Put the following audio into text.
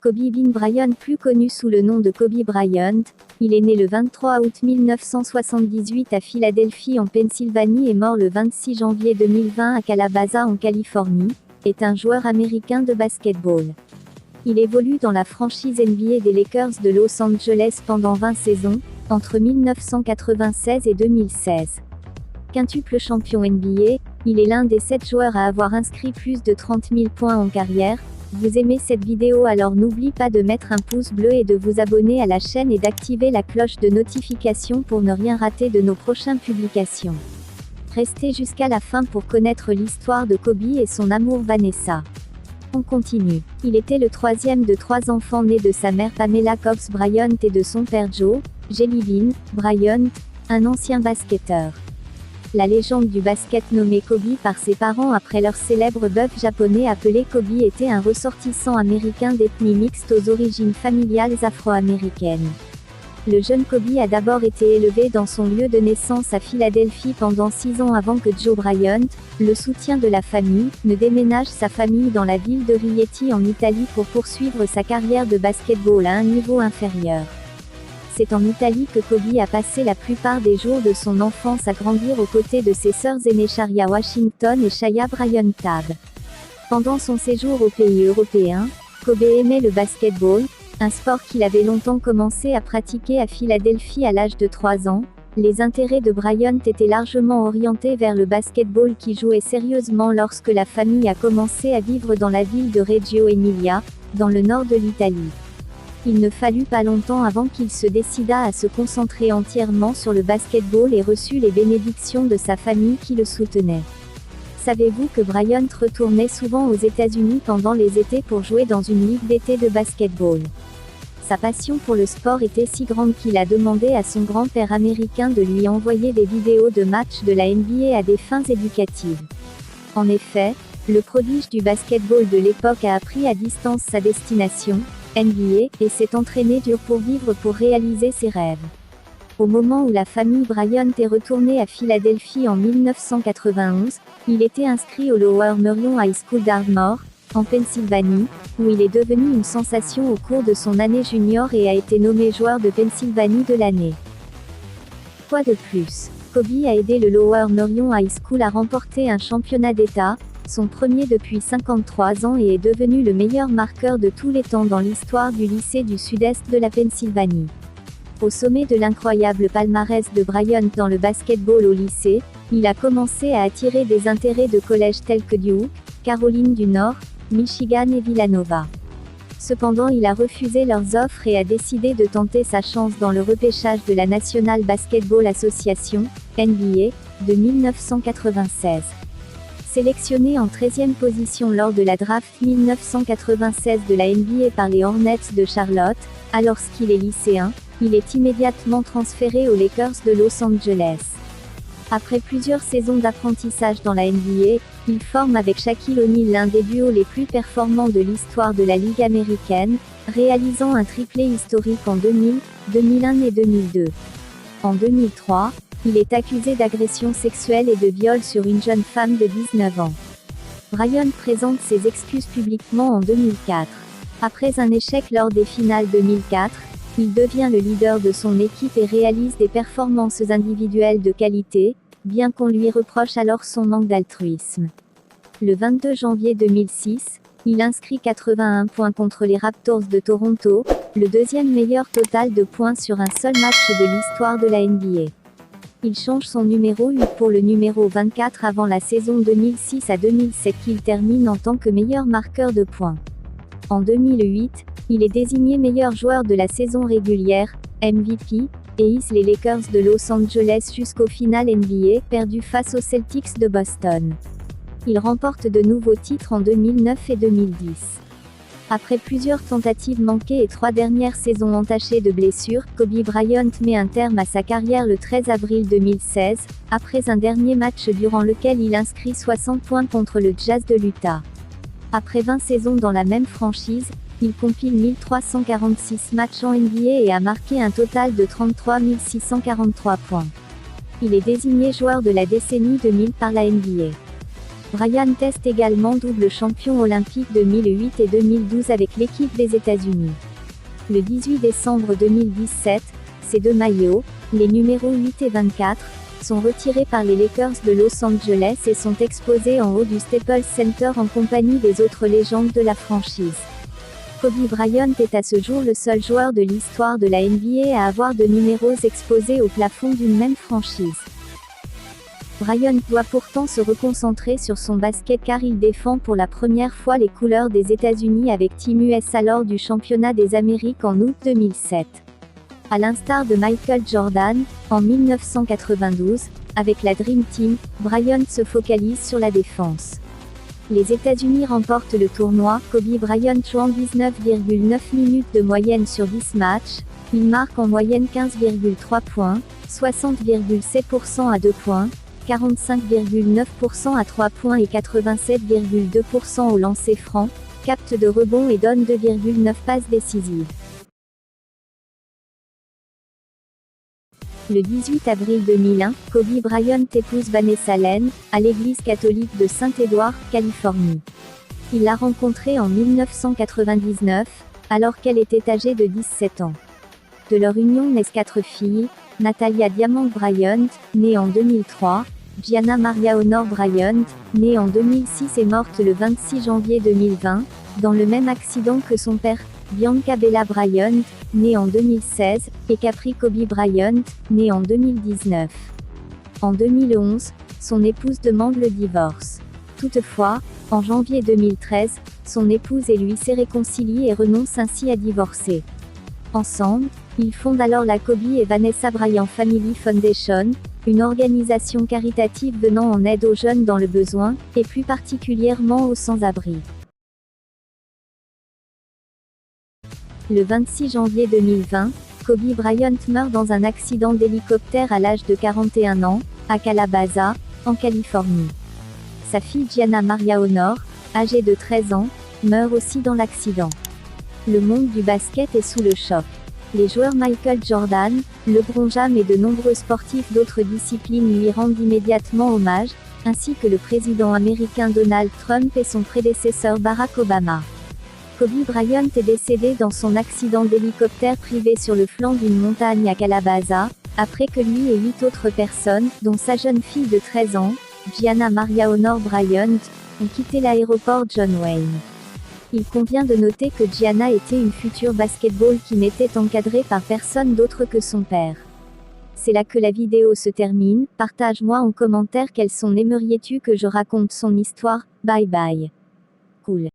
Kobe Bean Bryant, plus connu sous le nom de Kobe Bryant, il est né le 23 août 1978 à Philadelphie en Pennsylvanie et mort le 26 janvier 2020 à Calabasas en Californie, est un joueur américain de basketball. Il évolue dans la franchise NBA des Lakers de Los Angeles pendant 20 saisons, entre 1996 et 2016. Quintuple champion NBA, il est l'un des 7 joueurs à avoir inscrit plus de 30 000 points en carrière. Vous aimez cette vidéo, alors n'oublie pas de mettre un pouce bleu et de vous abonner à la chaîne et d'activer la cloche de notification pour ne rien rater de nos prochaines publications. Restez jusqu'à la fin pour connaître l'histoire de Kobe et son amour Vanessa. On continue. Il était le troisième de 3 enfants nés de sa mère Pamela Cox Bryant et de son père Joe Jelly Bean Bryant, un ancien basketteur. La légende du basket nommé Kobe par ses parents après leur célèbre bœuf japonais appelé Kobe était un ressortissant américain d'ethnie mixte aux origines familiales afro-américaines. Le jeune Kobe a d'abord été élevé dans son lieu de naissance à Philadelphie pendant 6 ans avant que Joe Bryant, le soutien de la famille, ne déménage sa famille dans la ville de Rieti en Italie pour poursuivre sa carrière de basketball à un niveau inférieur. C'est en Italie que Kobe a passé la plupart des jours de son enfance à grandir aux côtés de ses sœurs aînées Sharia Washington et Shaya Bryant Tabb. Pendant son séjour au pays européen, Kobe aimait le basketball, un sport qu'il avait longtemps commencé à pratiquer à Philadelphie à l'âge de 3 ans. Les intérêts de Bryant étaient largement orientés vers le basketball qui jouait sérieusement lorsque la famille a commencé à vivre dans la ville de Reggio Emilia, dans le nord de l'Italie. Il ne fallut pas longtemps avant qu'il se décida à se concentrer entièrement sur le basketball et reçut les bénédictions de sa famille qui le soutenait. Savez-vous que Bryant retournait souvent aux États-Unis pendant les étés pour jouer dans une ligue d'été de basketball? Sa passion pour le sport était si grande qu'il a demandé à son grand-père américain de lui envoyer des vidéos de matchs de la NBA à des fins éducatives. En effet, le prodige du basketball de l'époque a appris à distance sa destination, NBA, et s'est entraîné dur pour vivre pour réaliser ses rêves. Au moment où la famille Bryant est retournée à Philadelphie en 1991, il était inscrit au Lower Merion High School d'Ardmore, en Pennsylvanie, où il est devenu une sensation au cours de son année junior et a été nommé joueur de Pennsylvanie de l'année. Quoi de plus? Kobe a aidé le Lower Merion High School à remporter un championnat d'État, son premier depuis 53 ans, et est devenu le meilleur marqueur de tous les temps dans l'histoire du lycée du sud-est de la Pennsylvanie. Au sommet de l'incroyable palmarès de Bryant dans le basketball au lycée, il a commencé à attirer des intérêts de collèges tels que Duke, Caroline du Nord, Michigan et Villanova. Cependant, il a refusé leurs offres et a décidé de tenter sa chance dans le repêchage de la National Basketball Association, NBA, de 1996. Sélectionné en 13e position lors de la draft 1996 de la NBA par les Hornets de Charlotte, alors qu'il est lycéen, il est immédiatement transféré aux Lakers de Los Angeles. Après plusieurs saisons d'apprentissage dans la NBA, il forme avec Shaquille O'Neal l'un des duos les plus performants de l'histoire de la Ligue américaine, réalisant un triplé historique en 2000, 2001 et 2002. En 2003, il est accusé d'agression sexuelle et de viol sur une jeune femme de 19 ans. Bryant présente ses excuses publiquement en 2004. Après un échec lors des finales 2004, il devient le leader de son équipe et réalise des performances individuelles de qualité, bien qu'on lui reproche alors son manque d'altruisme. Le 22 janvier 2006, il inscrit 81 points contre les Raptors de Toronto, le deuxième meilleur total de points sur un seul match de l'histoire de la NBA. Il change son numéro 8 pour le numéro 24 avant la saison 2006 à 2007 qu'il termine en tant que meilleur marqueur de points. En 2008, il est désigné meilleur joueur de la saison régulière, MVP, et hisse les Lakers de Los Angeles jusqu'au final NBA, perdu face aux Celtics de Boston. Il remporte de nouveaux titres en 2009 et 2010. Après plusieurs tentatives manquées et 3 dernières saisons entachées de blessures, Kobe Bryant met un terme à sa carrière le 13 avril 2016, après un dernier match durant lequel il inscrit 60 points contre le Jazz de l'Utah. Après 20 saisons dans la même franchise, il compile 1346 matchs en NBA et a marqué un total de 33 643 points. Il est désigné joueur de la décennie 2000 par la NBA. Bryant est également double champion olympique 2008 et 2012 avec l'équipe des États-Unis. Le 18 décembre 2017, ces deux maillots, les numéros 8 et 24, sont retirés par les Lakers de Los Angeles et sont exposés en haut du Staples Center en compagnie des autres légendes de la franchise. Kobe Bryant est à ce jour le seul joueur de l'histoire de la NBA à avoir deux numéros exposés au plafond d'une même franchise. Bryant doit pourtant se reconcentrer sur son basket car il défend pour la première fois les couleurs des États-Unis avec Team USA lors du championnat des Amériques en août 2007. À l'instar de Michael Jordan, en 1992, avec la Dream Team, Bryant se focalise sur la défense. Les États-Unis remportent le tournoi, Kobe Bryant jouant 19,9 minutes de moyenne sur 10 matchs, il marque en moyenne 15,3 points, 60,7% à 2 points, 45,9% à 3 points et 87,2% au lancer franc, capte de rebond et donne 2,9 passes décisives. Le 18 avril 2001, Kobe Bryant épouse Vanessa Lane, à l'église catholique de Saint-Édouard, Californie. Il l'a rencontrée en 1999, alors qu'elle était âgée de 17 ans. De leur union naissent 4 filles, Natalia Diamond Bryant, née en 2003, Gianna Maria Honor Bryant, née en 2006 et morte le 26 janvier 2020, dans le même accident que son père, Bianca Bella Bryant, née en 2016, et Capri Kobe Bryant, née en 2019. En 2011, son épouse demande le divorce. Toutefois, en janvier 2013, son épouse et lui s'est réconciliée et renonce ainsi à divorcer. Ensemble, ils fondent alors la Kobe et Vanessa Bryant Family Foundation, une organisation caritative venant en aide aux jeunes dans le besoin, et plus particulièrement aux sans-abri. Le 26 janvier 2020, Kobe Bryant meurt dans un accident d'hélicoptère à l'âge de 41 ans, à Calabasas, en Californie. Sa fille Gianna Maria Honor, âgée de 13 ans, meurt aussi dans l'accident. Le monde du basket est sous le choc. Les joueurs Michael Jordan, LeBron James et de nombreux sportifs d'autres disciplines lui rendent immédiatement hommage, ainsi que le président américain Donald Trump et son prédécesseur Barack Obama. Kobe Bryant est décédé dans son accident d'hélicoptère privé sur le flanc d'une montagne à Calabasas, après que lui et 8 autres personnes, dont sa jeune fille de 13 ans, Gianna Maria Honor Bryant, ont quitté l'aéroport John Wayne. Il convient de noter que Gianna était une future basketball qui n'était encadrée par personne d'autre que son père. C'est là que la vidéo se termine, partage-moi en commentaire quelle son aimeriez-tu que je raconte son histoire, bye bye. Cool.